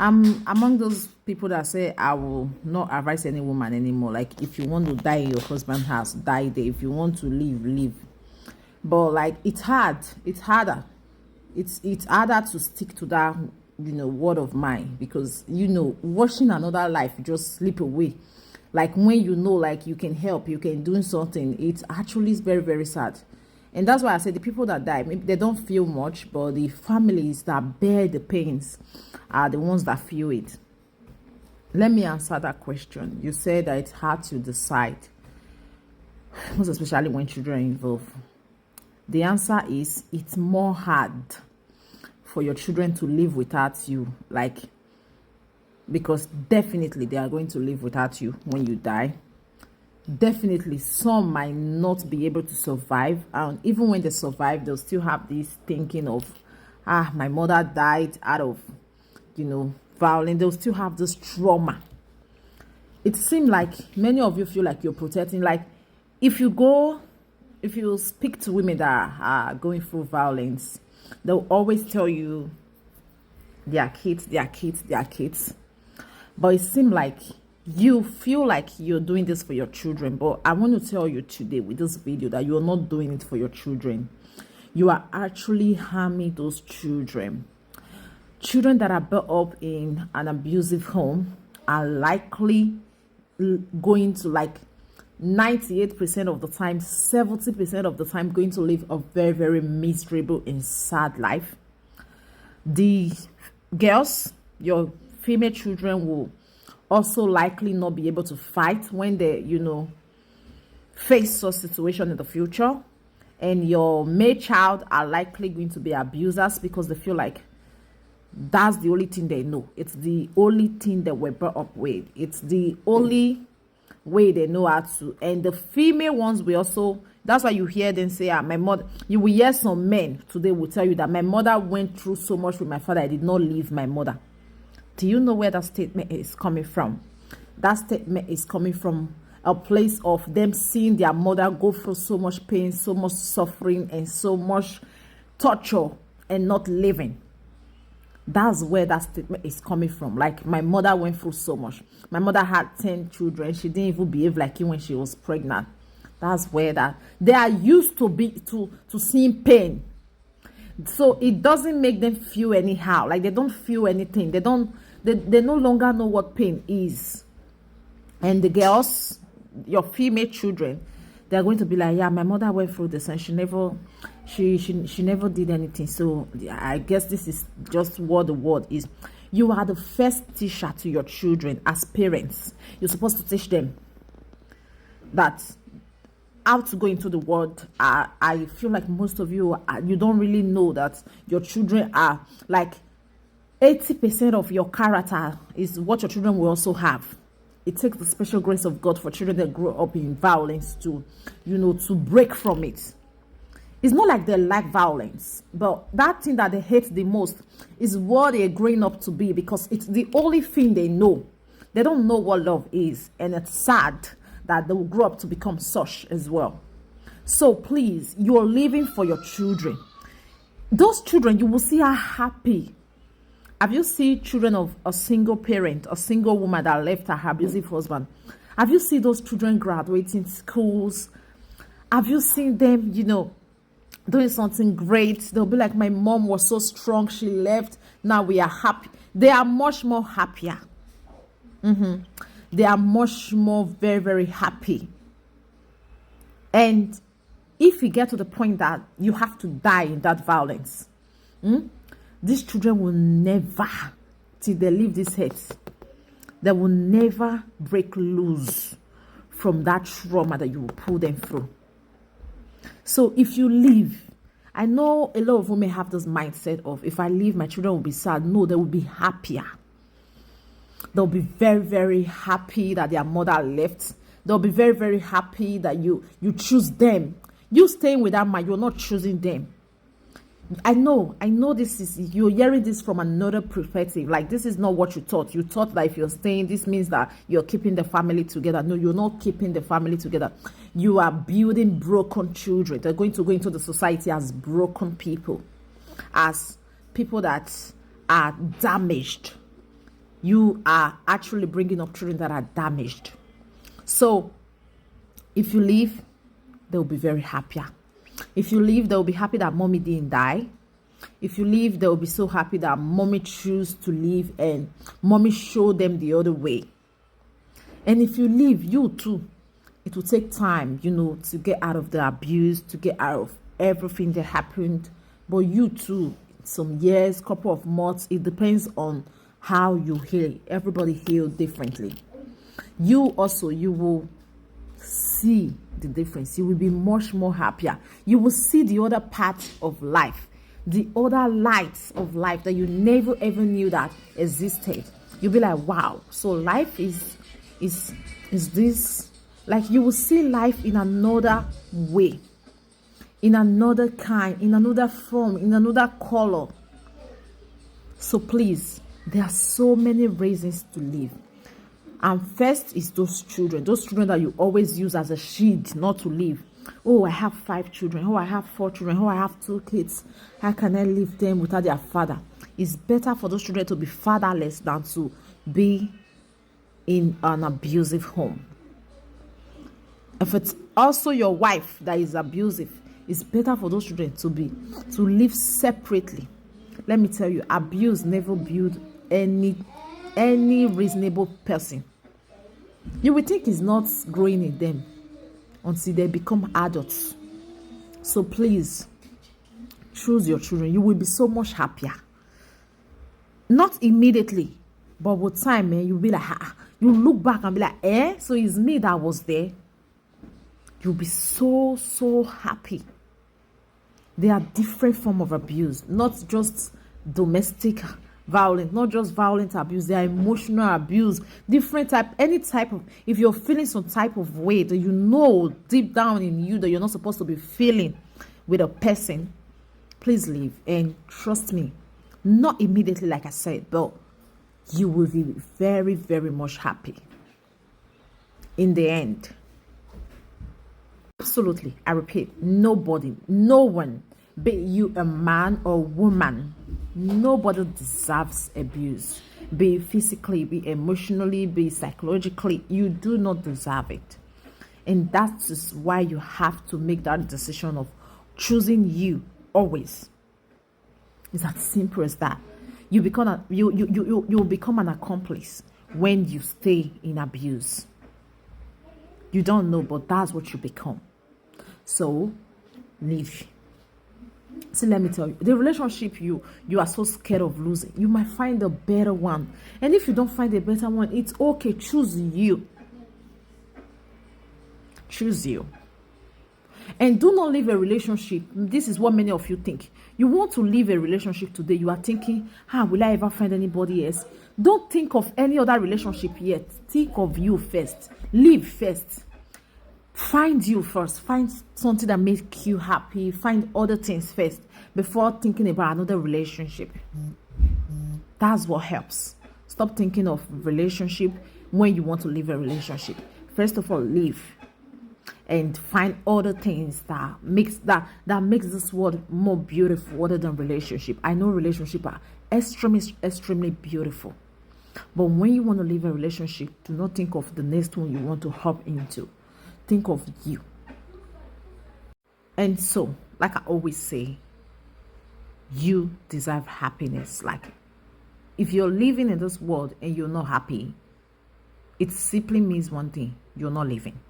I'm among those people that say I will not advise any woman anymore. Like, if you want to die in your husband's house, die there. If you want to live, live. But like, it's hard. It's harder. It's harder to stick to that, word of mine, because watching another life just slip away. Like, when like you can help, you can do something, it actually is very, very sad. And that's why I say the people that die, maybe they don't feel much, but the families that bear the pains are the ones that feel it. Let me answer that question. You said that it's hard to decide, most especially when children are involved. The answer is it's more hard for your children to live without you, because definitely they are going to live without you when you die. Definitely some might not be able to survive, and even when they survive, they'll still have this thinking of, my mother died out of violence. They'll still have this trauma. It seems like many of you feel like you're protecting. Like, if you speak to women that are going through violence, they'll always tell you their kids. But it seems like you feel like you're doing this for your children. But I want to tell you today with this video that you're not doing it for your children. You are actually harming those children. Children that are brought up in an abusive home are likely going to, 98% of the time, 70% of the time, going to live a very, very miserable and sad life. The girls, your female children, will also likely not be able to fight when they, face such situation in the future. And your male child are likely going to be abusers because they feel like that's the only thing they know. It's the only thing that we're brought up with. It's the only way they know how to. And the female ones will also, that's why you hear them say, my mother, you will hear some men today will tell you that my mother went through so much with my father, I did not leave my mother. Do you know where that statement is coming from? That statement is coming from a place of them seeing their mother go through so much pain, so much suffering, and so much torture, and not living. That's where that statement is coming from. Like, my mother went through so much. My mother had 10 children. She didn't even behave like you when she was pregnant. That's where that they are used to seeing pain. So it doesn't make them feel anyhow. Like, they don't feel anything. They no longer know what pain is. And the girls, your female children, they're going to be like, yeah, my mother went through this and she never did anything. So I guess this is just what the word is. You are the first teacher to your children as parents. You're supposed to teach them that how to go into the world. I feel like most of you, you don't really know that your children are like 80% of your character is what your children will also have. It takes the special grace of God for children that grow up in violence to, to break from it. It's not like they like violence, but that thing that they hate the most is what they're growing up to be, because it's the only thing they know. They don't know what love is, and it's sad that they will grow up to become such as well. So please, you're living for your children. Those children, you will see are happy. Have you seen children of a single parent, a single woman that left her abusive husband? Have you seen those children graduating schools? Have you seen them, doing something great? They'll be like, my mom was so strong, she left, now we are happy. They are much more happier. They are much more very, very happy. And if you get to the point that you have to die in that violence, these children will never, till they leave this earth, they will never break loose from that trauma that you will pull them through. So if you leave, I know a lot of women have this mindset of, if I leave, my children will be sad. No, they will be happier. They'll be very, very happy that their mother left. They'll be very, very happy that you choose them. You staying with that man, you're not choosing them. I know this is, you're hearing this from another perspective. Like, this is not what you thought. You thought that if you're staying, this means that you're keeping the family together. No, you're not keeping the family together. You are building broken children. They're going to go into the society as broken people, as people that are damaged. you are actually bringing up children that are damaged. So if you leave, they'll be very happier. If you leave, they'll be happy that mommy didn't die. If you leave, they'll be so happy that mommy chose to leave and mommy showed them the other way. And if you leave, you too, it will take time, to get out of the abuse, to get out of everything that happened. But you too, some years, couple of months, it depends on how you heal. Everybody heal differently. You will see the difference. You will be much more happier. You will see the other part of life, the other lights of life that you never ever knew that existed. You'll be like, wow, so life is this, like you will see life in another way, in another kind, in another form, in another color. So please, there are so many reasons to live. And first is those children that you always use as a shield not to live. Oh, I have 5 children. Oh, I have 4 children. Oh, I have 2 kids. How can I leave them without their father? It's better for those children to be fatherless than to be in an abusive home. If it's also your wife that is abusive, it's better for those children to live separately. Let me tell you, abuse never build any reasonable person. You will think it's not growing in them until they become adults. So please, choose your children. You will be so much happier. Not immediately, but with time, you'll be like, you look back and be like, so it's me that was there. You'll be so happy. There are different forms of abuse, not just domestic violence, not just violent abuse. There are emotional abuse, different type, any type of, if you're feeling some type of way that you know deep down in you that you're not supposed to be feeling with a person, please leave. And trust me, not immediately like I said, but you will be very, very much happy in the end. Absolutely, I repeat, nobody, no one, be you a man or woman, nobody deserves abuse. Be it physically, be emotionally, be psychologically, you do not deserve it. And that is why you have to make that decision of choosing you always. It's as simple as that. You become you become an accomplice when you stay in abuse. You don't know, but that's what you become. So leave. So let me tell you, the relationship you are so scared of losing, you might find a better one. And if you don't find a better one, it's okay. Choose you. Choose you. And do not leave a relationship. This is what many of you think. You want to leave a relationship today. You are thinking, will I ever find anybody else? Don't think of any other relationship yet. Think of you first. Live first. Find you first. Find something that makes you happy. Find other things first before thinking about another relationship. That's what helps. Stop thinking of relationship when you want to leave a relationship. First of all, leave and find other things that makes this world more beautiful other than relationship. I know relationships are extremely beautiful, but when you want to leave a relationship, do not think of the next one you want to hop into. Think of you. And so, like I always say, you deserve happiness. Like, if you're living in this world and you're not happy, it simply means one thing: you're not living.